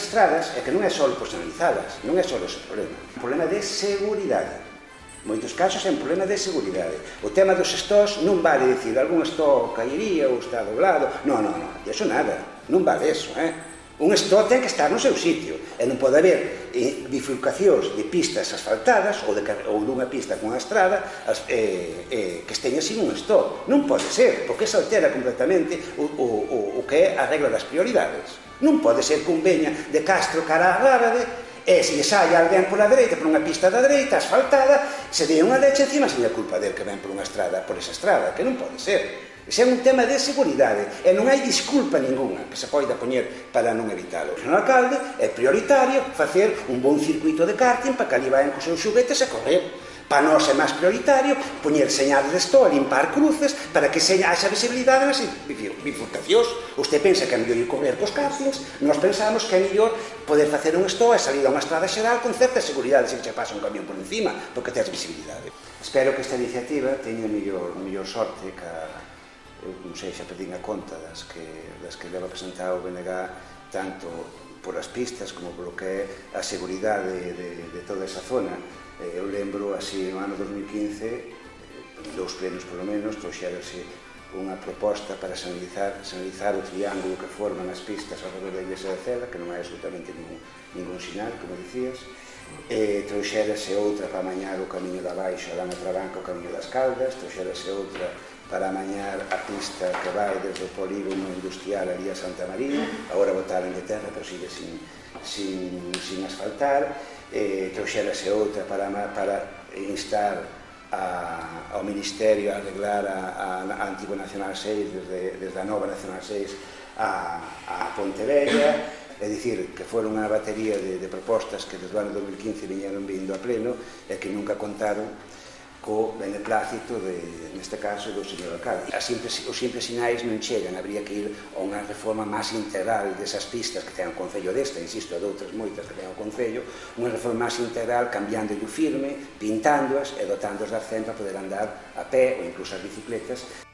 estradas é que non é só personalizadas, non é só ese problema. É un problema de seguridade. En moitos casos é un problema de seguridade. O tema dos stós non vale dicir algún stó caería ou está doblado. Non, eso nada, non vale eso, Un stó ten que estar no seu sitio e non pode haber bifurcacións de pistas asfaltadas ou dunha pista con a estrada que esteña sin un stó. Non pode ser, porque se altera completamente o que é a regla das prioridades. Non pode ser que un veña de Castro cara a Rábade e se lle sai alguén pola dereita, por unha pista da dereita asfaltada, se dé unha leche encima sin a culpa del que ven por esa estrada, que non pode ser. Ese é un tema de seguridade e non hai disculpa ninguna que se poida poñer para non evitalo. O señor alcalde é prioritario facer un bon circuito de karting para que ali vayan cos seus xuguetes e correr. Para nós é máis prioritario poñer señales de stó, limpar cruces para que haxa visibilidade nas bifurcacións. Usted pensa que é mellor ir correr cos kartings, nós pensamos que é mellor poder facer un stó e salir a unha estrada xeral con certa seguridade se che pasa un camión por encima, porque tens visibilidade. Espero que esta iniciativa teña mellor sorte que eu non sei, xa perdín a conta das que leva presentado o BNG tanto por as pistas como polo que é a seguridade de toda esa zona. Eu lembro así no ano 2015, dous plenos polo menos, trouxerase unha proposta para sanalizar o triángulo que forman as pistas ao redor da iglesia de Cela, que non hai absolutamente ningún sinal, como dicías, trouxerase outra para amañar o camiño da Baixo, lá na Trabanca, o camiño das Caldas, trouxerase outra para amañar a pista que vai desde o polígono industrial ali a Santa María, agora botaron de terra, pero sigue sin asfaltar, trouxerase outra para instar ao Ministerio a arreglar a antiga Nacional 6 desde a nova Nacional 6 a Pontevella. É dicir, que foron unha batería de propostas que desde o ano 2015 viñeron vindo a pleno e que nunca contaron co beneplácito, neste caso, do señor alcalde. Os simples sinais non chegan, habría que ir a unha reforma máis integral desas pistas que ten o Concello desta, insisto, de outras moitas que ten o Concello, unha reforma máis integral cambiando o firme, pintándoas e dotándoas de arcén para poder andar a pé ou incluso as bicicletas